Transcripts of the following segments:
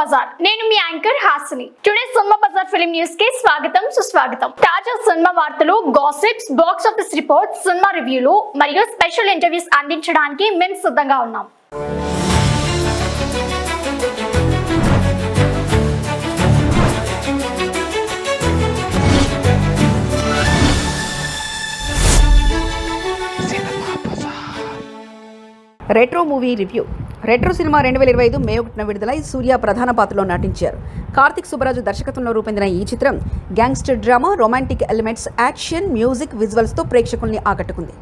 బజార్ నేను మీ anchor Hasini. Today cinema Bazaar film news కి స్వాగతం సుస్వాగతం. తాజా సినిమా వార్తలు, gossips, box office reports, cinema రివ్యూలు మరియు స్పెషల్ ఇంటర్వ్యూస్ అందించడానికి మేము సిద్ధంగా ఉన్నాం. Retro movie review. Retro cinema 2025 May 1న విడుదలై సూర్య ప్రధాన పాత్రలో నటించారు. కార్తిక్ సుబ్బరాజు దర్శకత్వంలో రూపొందిన ఈ చిత్రం gangster drama, romantic elements, action, music, విజువల్స్తో ప్రేక్షకుల్ని ఆకట్టుకుంది.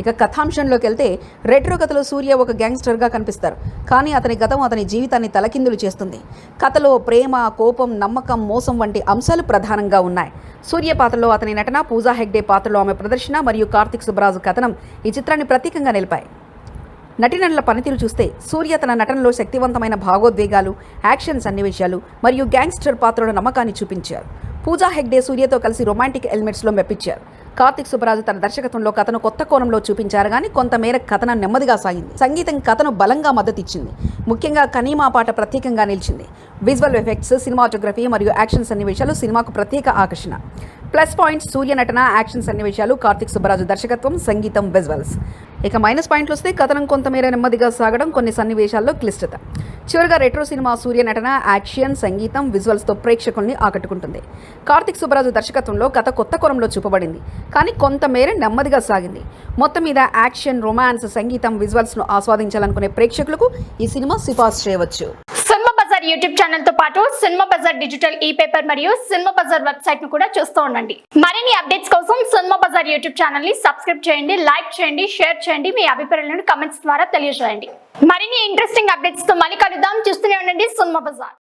ఇక కథాంశంలోకి వెళ్తే రెట్రో కథలో సూర్య ఒక గ్యాంగ్స్టర్గా కనిపిస్తారు. కానీ అతని గతం అతని జీవితాన్ని తలకిందులు చేస్తుంది. కథలో ప్రేమ, కోపం, నమ్మకం, మోసం వంటి అంశాలు ప్రధానంగా ఉన్నాయి. సూర్య పాత్రలో అతని నటన, పూజా హెగ్డే పాత్రలో ఆమె ప్రదర్శన మరియు కార్తిక్ సుబ్బరాజు కథనం ఈ చిత్రాన్ని ప్రత్యేకంగా నిలిపాయి. నటీనటుల పనితీరు చూస్తే సూర్య తన నటనలో శక్తివంతమైన భావోద్వేగాలు, యాక్షన్ సన్నివేశాలు మరియు గ్యాంగ్స్టర్ పాత్రల నమ్మకాన్ని చూపించారు. పూజా హెగ్డే సూర్యతో కలిసి రొమాంటిక్ ఎలిమెంట్స్లో మెప్పించారు. కార్తిక్ సుబ్బరాజు తన దర్శకత్వంలో కథను కొత్త కోణంలో చూపించారు, కానీ కొంతమేర కథనం నెమ్మదిగా సాగింది. సంగీతం కథను బలంగా మద్దతిచ్చింది. ముఖ్యంగా కనీమా పాట ప్రత్యేకంగా నిలిచింది. విజువల్ ఎఫెక్ట్స్, సినిమాటోగ్రఫీ మరియు యాక్షన్ సన్నివేశాలు సినిమాకు ప్రత్యేక ఆకర్షణ. ప్లస్ పాయింట్స్: సూర్య నటన, యాక్షన్ సన్నివేశాలు, కార్తిక్ సుబ్బరాజు దర్శకత్వం, సంగీతం, విజువల్స్. ఇక మైనస్ పాయింట్లు వస్తే కథనం కొంతమేర నెమ్మదిగా సాగడం, కొన్ని సన్నివేశాల్లో క్లిష్టత. చివరిగా రెట్రో సినిమా సూర్య నటన, యాక్షన్, సంగీతం, విజువల్స్తో ప్రేక్షకుల్ని ఆకట్టుకుంటుంది. కార్తిక్ సుబ్బరాజు దర్శకత్వంలో కథ కొత్త కోణంలో చూపబడింది, కానీ కొంతమేర నెమ్మదిగా సాగింది. మొత్తం మీద యాక్షన్, రొమాన్స్, సంగీతం, విజువల్స్ను ఆస్వాదించాలనుకునే ప్రేక్షకులకు ఈ సినిమా సిఫార్సు చేయవచ్చు. సినిమా బజార్ యూట్యూబ్ ఛానల్ తో పాటు సినిమా బజార్ డిజిటల్ ఈ పేపర్ మరియు సినిమా బజార్ వెబ్సైట్ ను కూడా చూస్తూ ఉండండి. మరిన్ని అప్డేట్స్ కోసం సినిమా బజార్ యూట్యూబ్ ఛానల్ ని సబ్స్క్రైబ్ చేయండి, లైక్ చేయండి, షేర్ చేయండి, మీ అభిప్రాయాలను కమెంట్స్ ద్వారా తెలియజేయండి. మరిన్ని ఇంట్రెస్టింగ్ అప్డేట్స్ తో మళ్ళీ కలుద్దాం. చూస్తూనే ఉండండి సినిమా బజార్.